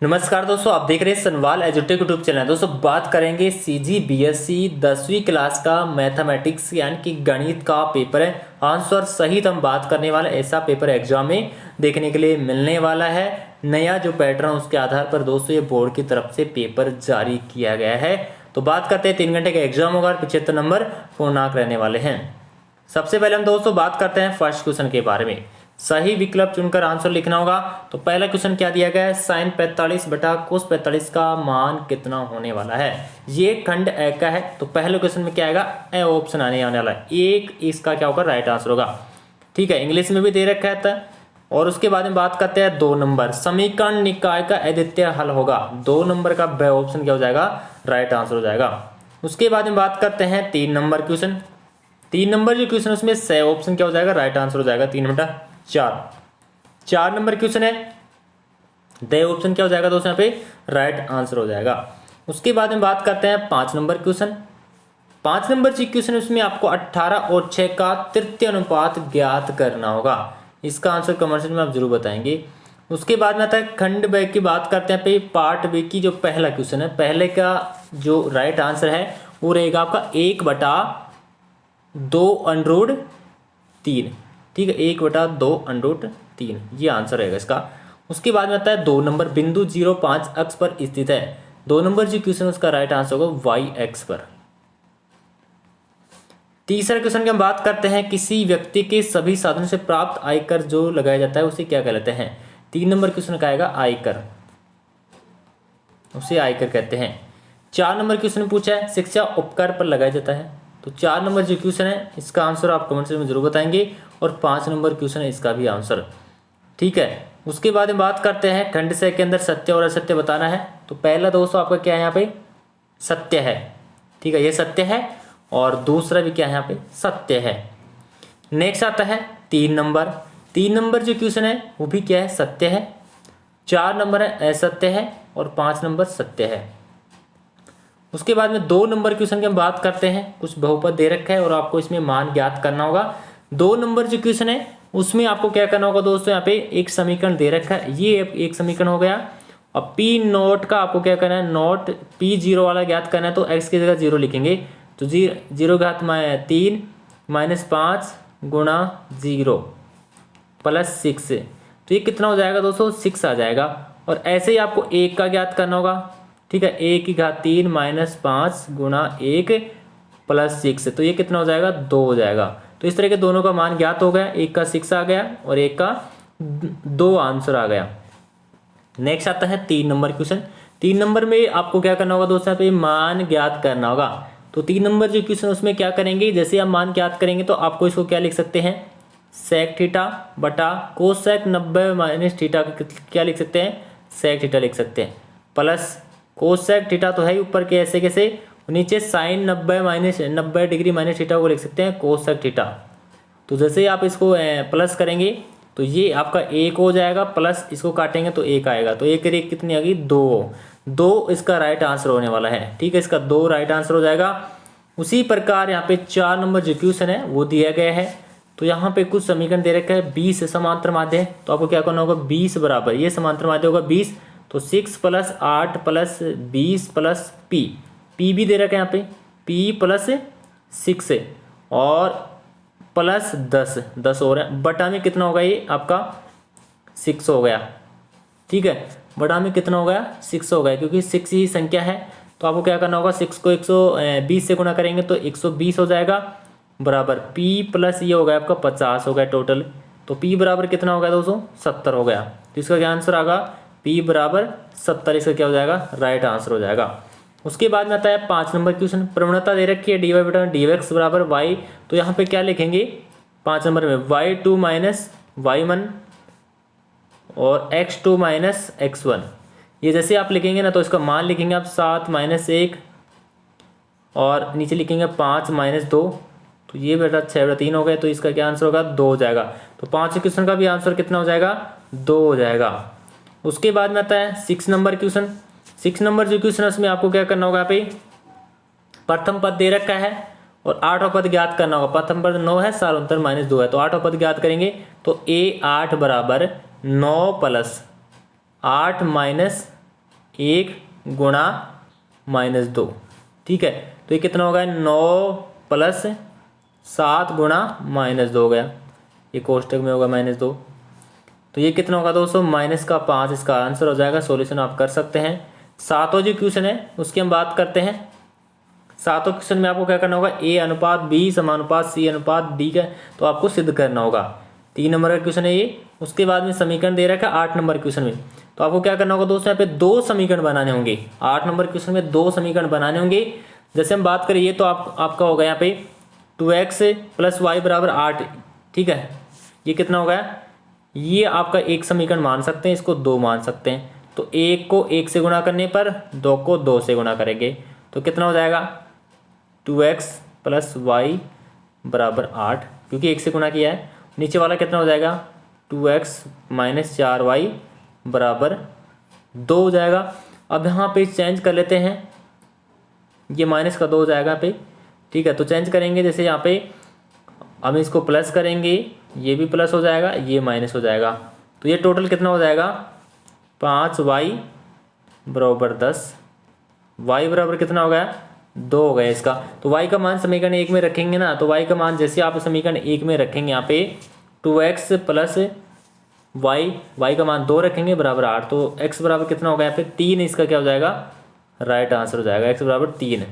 नमस्कार दोस्तों, आप देख रहे हैं सनवाल एजुटेक यूट्यूब चैनल। दोस्तों बात करेंगे CGBSE 10वीं क्लास का मैथमेटिक्स यानी कि गणित का पेपर है। आंसर सहित हम बात करने वाले ऐसा पेपर एग्जाम में देखने के लिए मिलने वाला है। नया जो पैटर्न उसके आधार पर दोस्तों ये बोर्ड की तरफ से पेपर जारी किया गया है। तो बात करते हैं 3 घंटे का एग्जाम होगा और 75 नंबर पूर्णांक रहने वाले हैं। सबसे पहले हम दोस्तों बात करते हैं फर्स्ट क्वेश्चन के बारे में। सही विकल्प चुनकर आंसर लिखना होगा। तो पहला क्वेश्चन क्या दिया गया है, साइन 45 बटा कोस 45 का मान कितना होने वाला है। ये खंड ए का है। तो पहले क्वेश्चन में क्या आएगा, ए ऑप्शन आने वाला है। एक इसका क्या होगा, राइट आंसर होगा। ठीक है, इंग्लिश में भी दे रखा है। और उसके बाद में बात करते हैं 2 नंबर, समीकरण निकाय का अद्वितीय हल होगा। 2 नंबर का ब ऑप्शन क्या हो जाएगा, राइट आंसर हो जाएगा। उसके बाद में बात करते हैं 3 नंबर क्वेश्चन। 3 नंबर जो क्वेश्चन उसमें स ऑप्शन क्या हो जाएगा, राइट आंसर हो जाएगा। 3 बटा 4 नंबर क्वेश्चन है, द ऑप्शन क्या हो जाएगा दोस्तों, यहाँ पे राइट आंसर हो जाएगा। उसके बाद में बात करते हैं 5 नंबर क्वेश्चन। 5 नंबर जी क्वेश्चन उसमें आपको 18 और 6 का तृतीय अनुपात ज्ञात करना होगा। इसका आंसर कमर्शियल में आप जरूर बताएंगे। उसके बाद में आता है खंड ब की बात करते हैं पे पार्ट बी की जो पहला क्वेश्चन है, पहले का जो राइट आंसर है वो रहेगा आपका 1/2√3। ठीक है, 1/2√3 ये आंसर रहेगा इसका। उसके बाद में आता है 2 नंबर, बिंदु 0,5 अक्ष पर स्थित है। 2 नंबर जो क्वेश्चन उसका राइट आंसर होगा वाई एक्स पर। तीसरा क्वेश्चन की हम बात करते हैं, किसी व्यक्ति के सभी साधनों से प्राप्त आयकर जो लगाया जाता है उसे क्या कहते हैं। 3 नंबर क्वेश्चन का आएगा आयकर, उसे आयकर कहते हैं। 4 नंबर क्वेश्चन पूछा है, शिक्षा उपकर पर लगाया जाता है। तो 4 नंबर जो क्वेश्चन है इसका आंसर आप कमेंट में जरूर बताएंगे। और 5 नंबर क्वेश्चन है इसका भी आंसर। ठीक है, उसके बाद में बात करते हैं खंड से के अंदर सत्य और असत्य बताना है। तो पहला दोस्तों आपका क्या है, यहाँ पे सत्य है। ठीक है, ये सत्य है। और दूसरा भी क्या है, यहाँ पे सत्य है। नेक्स्ट आता है 3 नंबर। 3 नंबर जो क्वेश्चन है वो भी क्या है, सत्य है। 4 नंबर है असत्य है। और 5 नंबर सत्य है। उसके बाद में 2 नंबर क्वेश्चन की हम बात करते हैं। कुछ बहुपद दे रखा है और आपको इसमें मान ज्ञात करना होगा। 2 नंबर जो क्वेश्चन है उसमें आपको क्या करना होगा दोस्तों, यहाँ पे एक समीकरण दे रखा है, ये एक समीकरण हो गया। और पी नोट का आपको क्या करना है, नोट P0 वाला ज्ञात करना है। तो x की जगह 0 लिखेंगे। तो 0 घात 3 - 5 गुणा 0 प्लस 6। तो ये कितना हो जाएगा दोस्तों, 6 आ जाएगा। और ऐसे ही आपको 1 का ज्ञात करना होगा। ठीक है, 1 की घात 3 - 5 गुणा 1 प्लस 6। तो ये कितना हो जाएगा, 2 हो जाएगा। तो इस तरह के दोनों का मान ज्ञात हो गया। एक का 6 आ गया और एक का 2 आंसर आ गया। नेक्स्ट आता है 3 नंबर क्वेश्चन। 3 नंबर में आपको क्या करना होगा दोस्तों, यहाँ पे मान ज्ञात करना होगा। तो 3 नंबर जो क्वेश्चन उसमें क्या करेंगे, जैसे आप मान ज्ञात करेंगे तो आपको इसको क्या लिख सकते हैं, सेक थीटा बटा कोसेक 90 माइनस थीटा क्या लिख सकते हैं, सेक थीटा लिख सकते हैं। प्लस कोसेक थीटा तो है ही ऊपर के ऐसे कैसे, नीचे साइन 90 डिग्री माइनस थीटा को लिख सकते हैं कोसेक थीटा। तो जैसे आप इसको प्लस करेंगे तो ये आपका 1 हो जाएगा, प्लस इसको काटेंगे तो 1 आएगा। तो 1 1 कितनी आ गई, 2 इसका राइट आंसर होने वाला है। ठीक है, इसका 2 राइट आंसर हो जाएगा। उसी प्रकार यहाँ पे 4 नंबर जो क्वेश्चन है वो दिया गया है। तो यहाँ पे कुछ समीकरण दे रखा है, 20 समांतर माध्य। तो आपको क्या करना होगा, 20 बराबर ये समांतर माध्य होगा 20। तो 6 + 8 + 20 + पी भी दे रखा है यहाँ पे, p + 6 और प्लस 10 हो रहा है। बटा में कितना होगा, ये आपका 6 हो गया। ठीक है, बटा में कितना हो गया, 6 हो गया, क्योंकि 6 ही संख्या है। तो आपको क्या करना होगा, 6 को 120 से गुणा करेंगे तो 120 हो जाएगा, बराबर p + ये हो गया आपका 50 हो गया टोटल। तो p बराबर कितना हो गया दोस्तों, 70 हो गया। तो इसका क्या आंसर आएगा, p बराबर 70। इसका क्या हो जाएगा, राइट आंसर हो जाएगा। उसके बाद में आता है 5 नंबर क्वेश्चन। प्रवणता दे रखी है dy बटा dx बराबर y। तो यहाँ पे क्या लिखेंगे 5 नंबर में, y2 - y1 और x2 - x1। ये जैसे आप लिखेंगे ना तो इसका मान लिखेंगे आप 7 - 1 और नीचे लिखेंगे 5 - 2। तो ये बेटा 6/3 हो गए। तो इसका क्या आंसर होगा, 2 हो जाएगा। तो 5 क्वेश्चन का भी आंसर कितना हो जाएगा, 2 हो जाएगा। उसके बाद में आता है 6 नंबर क्वेश्चन। 6 नंबर जो क्वेश्चन है उसमें आपको क्या करना होगा, यहाँ पे प्रथम पद दे रखा है और 8वां पद ज्ञात करना होगा। प्रथम पद 9 है, सालोंतर -2 है। तो 8वां पद ज्ञात करेंगे तो a8 बराबर 9 + 8 - 1 गुणा -2, ठीक है। तो ये कितना हो गया, 9 प्लस 7 गुणा -2 हो गया, ये कोष्टक में होगा -2। तो ये कितना होगा दोस्तों, -5 इसका आंसर हो जाएगा। सॉल्यूशन आप कर सकते हैं। सातों जो क्वेश्चन है उसकी हम बात करते हैं। सातों क्वेश्चन में आपको क्या करना होगा, A अनुपात B समानुपात C अनुपात D का तो आपको सिद्ध करना होगा। 3 नंबर का क्वेश्चन है ये। उसके बाद में समीकरण दे रखा है 8 नंबर क्वेश्चन में, तो आपको क्या करना होगा दोस्तों, यहाँ पे 2 समीकरण बनाने होंगे। 8 नंबर क्वेश्चन में 2 समीकरण बनाने होंगे। जैसे हम बात करिए तो आपका होगा यहाँ पे 2x + y = 8, ठीक है। ये कितना हो गया, ये आपका एक समीकरण मान सकते हैं, इसको 2 मान सकते हैं। तो 1 को 1 से गुणा करने पर 2 को 2 से गुणा करेंगे तो कितना हो जाएगा, 2x + y = 8, क्योंकि 1 से गुणा किया है। नीचे वाला कितना हो जाएगा, 2x - 4y = 2 हो जाएगा। अब यहाँ पे चेंज कर लेते हैं, ये माइनस का 2 हो जाएगा पे, ठीक है। तो चेंज करेंगे, जैसे यहाँ पे हम इसको प्लस करेंगे, ये भी प्लस हो जाएगा, ये माइनस हो जाएगा। तो ये टोटल कितना हो जाएगा, 5y = 10। y बराबर कितना हो गया, 2 हो गया इसका। तो y का मान समीकरण 1 में रखेंगे ना, तो y का मान जैसे आप समीकरण 1 में रखेंगे, यहाँ पे 2x + y का मान 2 रखेंगे बराबर 8, तो x बराबर कितना होगा, यहाँ पे 3 इसका क्या हो जाएगा, राइट आंसर हो जाएगा, x बराबर 3।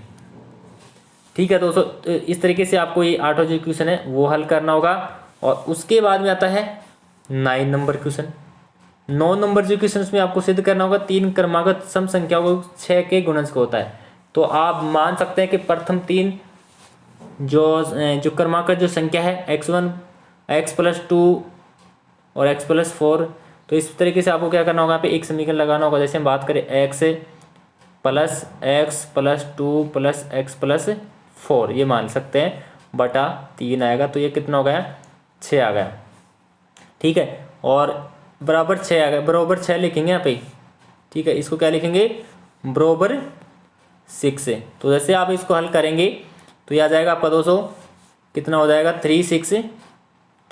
ठीक है दोस्तों, तो इस तरीके से आपको ये 8वां जो क्वेश्चन है वो हल करना होगा। और उसके बाद में आता है 9 नंबर क्वेश्चन। 9 नंबर जो क्वेश्चन उसमें आपको सिद्ध करना होगा 3 क्रमागत सम संख्याओं को 6 के गुणज को होता है। तो आप मान सकते हैं कि प्रथम 3 जो क्रमागत जो संख्या है x1 x + 2 और x + 4, तो इस तरीके से आपको क्या करना होगा, यहाँ पे एक समीकरण लगाना होगा। जैसे हम बात करें x + x + 2 + x + 4, ये मान सकते हैं, बटा 3 आएगा। तो ये कितना हो गया, 6 आ गया, ठीक है। और बराबर 6 आ गया, बराबर 6 लिखेंगे यहाँ पे, ठीक है। इसको क्या लिखेंगे, बराबर 6। तो जैसे आप इसको हल करेंगे तो ये आ जाएगा आपका 200, कितना हो जाएगा, 3x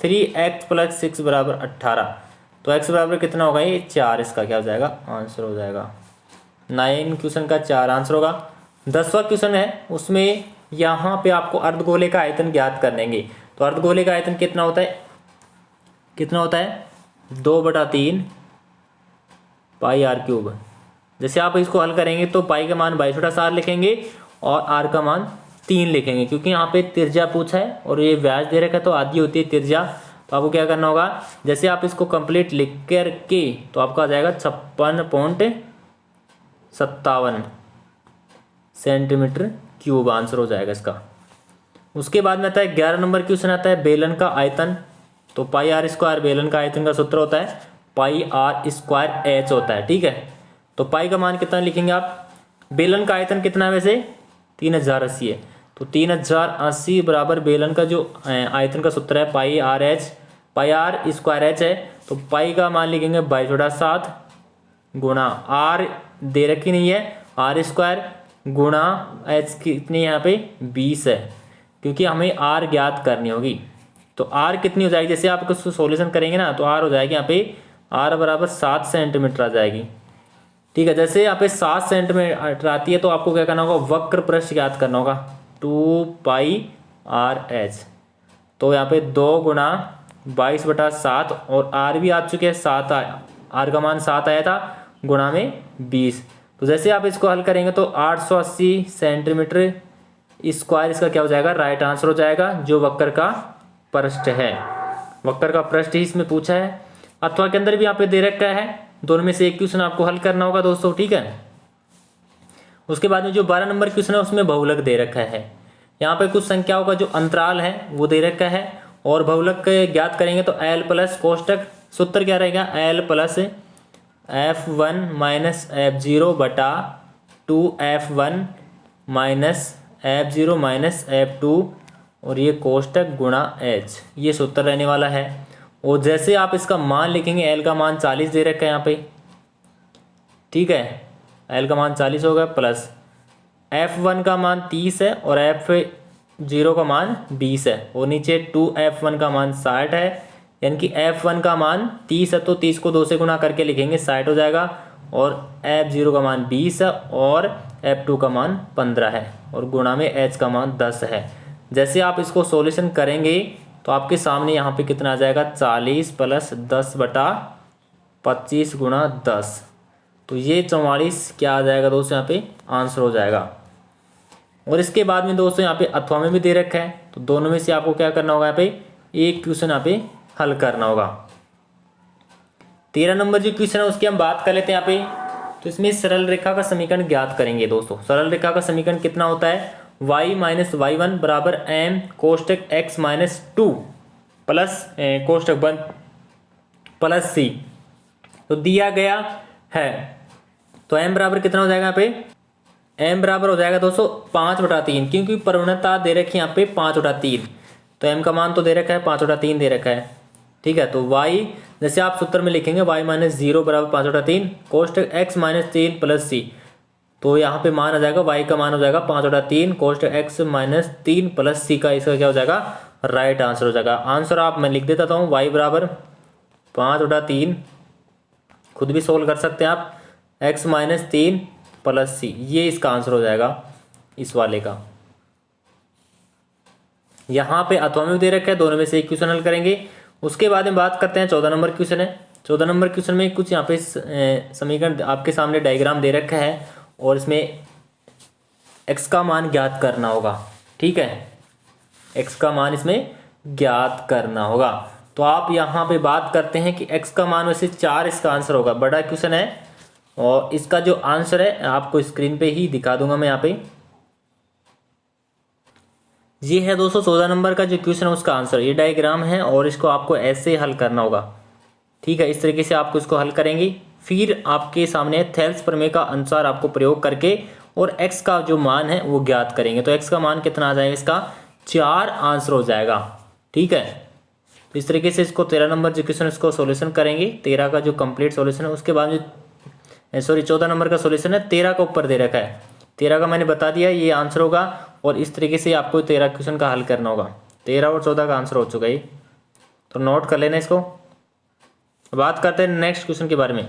+ 6 = 18। तो x बराबर कितना होगा, ये 4 इसका क्या हो जाएगा, आंसर हो जाएगा। 9 क्वेश्चन का 4 आंसर होगा। 10वां क्वेश्चन है, उसमें यहाँ पे आपको अर्धगोले का आयतन ज्ञात करेंगे। तो अर्धगोले का आयतन कितना होता है, 2/3 πr³। जैसे आप इसको हल करेंगे तो पाई का मान 22/4 लिखेंगे और आर का मान 3 लिखेंगे, क्योंकि यहाँ पे त्रिज्या पूछा है और ये व्यास दे रखा है, तो आधी होती है त्रिज्या। तो आपको क्या करना होगा, जैसे आप इसको कंप्लीट लिख करके तो आपका आ जाएगा 56.57 cm³ आंसर हो जाएगा इसका। उसके बाद में आता है 11 नंबर क्वेश्चन आता है बेलन का आयतन। तो πr² बेलन का आयतन का सूत्र होता है, πr² h होता है, ठीक है। तो पाई का मान कितना लिखेंगे आप, बेलन का आयतन कितना है वैसे 3080 है, तो 3080 बराबर बेलन का जो आयतन का सूत्र है πr² है। तो पाई का मान लिखेंगे 22/7 गुणा r दे रखी नहीं है, r² गुणा h कितनी यहाँ पे 20 है, क्योंकि हमें r ज्ञात करनी होगी। तो r कितनी हो जाएगी, जैसे आप इसको सॉल्यूशन करेंगे ना तो r हो जाएगी यहाँ पे r बराबर 7 सेंटीमीटर आ जाएगी, ठीक है। जैसे यहाँ पे 7 सेंटीमीटर आती है तो आपको क्या करना होगा, वक्र पृष्ठ ज्ञात करना होगा, 2πrh। तो यहाँ पे 2 गुणा 22/7 और r भी आ चुके हैं, 7 r का मान 7 आया था, गुणा में 20। तो जैसे आप इसको हल करेंगे तो 880 सेंटीमीटर स्क्वायर इसका क्या हो जाएगा, राइट आंसर हो जाएगा, जो वक्र का पृष्ठ है। वक्र का पृष्ठ ही इसमें पूछा है, अथवा के अंदर भी यहाँ पे दे रखा है। दोनों में से एक क्वेश्चन आपको हल करना होगा दोस्तों, ठीक है। उसके बाद में जो 12 नंबर क्वेश्चन है उसमें बहुलक दे रखा है। यहाँ पे कुछ संख्याओं का जो अंतराल है वो दे रखा है और बहुलक ज्ञात करेंगे तो l प्लस कोष्टक सूत्र क्या रहेगा, l plus f1 minus f0 बटा 2f1 minus f0 minus f2 और ये कोष्टक गुणा h, ये सूत्र रहने वाला है। और जैसे आप इसका मान लिखेंगे, l का मान 40 दे रखा है यहाँ पे, ठीक है, l का मान 40 होगा, प्लस f1 का मान 30 है और f0 का मान 20 है, और नीचे 2f1 का मान 60 है, यानी कि f1 का मान 30 है तो 30 को 2 से गुणा करके लिखेंगे 60 हो जाएगा, और F0 का मान 20 है और F2 का मान 15 है और गुणा में H का मान 10 है। जैसे आप इसको सॉल्यूशन करेंगे तो आपके सामने यहाँ पे कितना आ जाएगा 40 प्लस 10/25 गुणा 10, तो ये 44 क्या आ जाएगा दोस्तों यहाँ पे आंसर हो जाएगा। और इसके बाद में दोस्तों यहाँ पे अथवा में भी दे रखा है, तो दोनों में से आपको क्या करना होगा, यहाँ पे एक क्वेश्चन यहाँ पे हल करना होगा। 13 नंबर जो क्वेश्चन है उसकी हम बात कर लेते हैं यहाँ पे। तो इसमें सरल रेखा का समीकरण ज्ञात करेंगे दोस्तों। सरल रेखा का समीकरण कितना होता है, y माइनस y1 बराबर m कोष्टक x माइनस 2 प्लस कोष्टक बंद प्लस c। तो दिया गया है तो m बराबर कितना हो जाएगा यहाँ पे, m बराबर हो जाएगा दोस्तों 5/3, क्योंकि प्रवणता दे रखी है यहाँ पे 5/3, तो m का मान तो दे रखा है 5/3 दे रखा है। ठीक है, तो y जैसे आप सूत्र में लिखेंगे y माइनस 0 बराबर 5/3 कोष्टक x माइनस 3 प्लस c, तो यहाँ पे मान आ जाएगा y का मान हो जाएगा 5/3 कोष्टक x माइनस 3 प्लस c का, इसका क्या हो जाएगा राइट आंसर हो जाएगा। आंसर आप मैं लिख देता हूँ, y बराबर 5/3, खुद भी सोल्व कर सकते हैं आप, x माइनस 3 प्लस c, ये इसका आंसर हो जाएगा इस वाले का। यहाँ पे अथवा में दे रखा है, दोनों में से एक क्वेश्चन हल करेंगे। उसके बाद में बात करते हैं 14 नंबर क्वेश्चन है। 14 नंबर क्वेश्चन में कुछ यहाँ पे समीकरण आपके सामने डायग्राम दे रखा है और इसमें x का मान ज्ञात करना होगा। ठीक है, x का मान इसमें ज्ञात करना होगा। तो आप यहाँ पे बात करते हैं कि x का मान वैसे 4 इसका आंसर होगा, बड़ा क्वेश्चन है और इसका जो आंसर है आपको स्क्रीन पे ही दिखा दूंगा मैं यहाँ पे। ये है दोस्तों 14 नंबर का जो क्वेश्चन है उसका आंसर, ये डायग्राम है और इसको आपको ऐसे हल करना होगा। ठीक है, इस तरीके से आपको इसको हल करेंगे। फिर आपके सामने थेल्स प्रमेय का अनुसार आपको प्रयोग करके और x का जो मान है वो ज्ञात करेंगे। तो x का मान कितना आ जाएगा, इसका 4 आंसर हो जाएगा। ठीक है, तो इस तरीके से इसको 13 नंबर जो क्वेश्चन इसको सॉल्यूशन करेंगे। 13 का जो कंप्लीट सॉल्यूशन है, उसके बाद जो 14 नंबर का सॉल्यूशन है 13 का ऊपर दे रखा है, 13 का मैंने बता दिया ये आंसर होगा और इस तरीके से आपको 13 क्वेश्चन का हल करना होगा। 13 और 14 का आंसर हो चुका है, तो नोट कर लेना इसको। बात करते हैं नेक्स्ट क्वेश्चन के बारे में।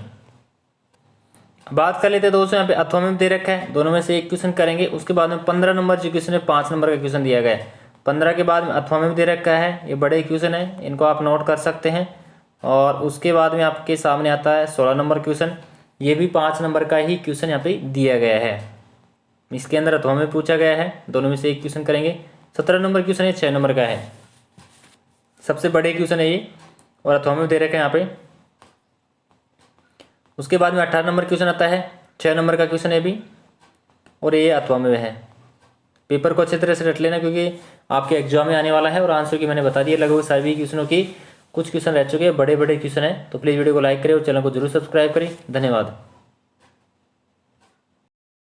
बात कर लेते हैं दोस्तों, यहाँ पे अथवा में दे रखा है, दोनों में से एक क्वेश्चन करेंगे। उसके बाद में 15 नंबर जो क्वेश्चन है 5 नंबर का क्वेश्चन दिया गया है। 15 के बाद में अथवा में दे रखा है, ये बड़े क्वेश्चन है, इनको आप नोट कर सकते हैं। और उसके बाद में आपके सामने आता है 16 नंबर क्वेश्चन, ये भी 5 नंबर का ही क्वेश्चन यहाँ पे दिया गया है। इसके अंदर अथवा में पूछा गया है, दोनों में से एक क्वेश्चन करेंगे। 17 नंबर क्वेश्चन है 6 नंबर का है, सबसे बड़े क्वेश्चन है ये और अथवा में दे रखे हैं यहाँ पे। उसके बाद में 18 नंबर क्वेश्चन आता है, 6 नंबर का क्वेश्चन है भी और ये अथवा में है। पेपर को अच्छी तरह से रट लेना क्योंकि आपके एग्जाम में आने वाला है और आंसर की मैंने बता दिया लगभग सभी क्वेश्चनों की, कुछ क्वेश्चन रह चुके हैं, बड़े बड़े क्वेश्चन है। तो प्लीज़ वीडियो को लाइक करें और चैनल को जरूर सब्सक्राइब करें। धन्यवाद।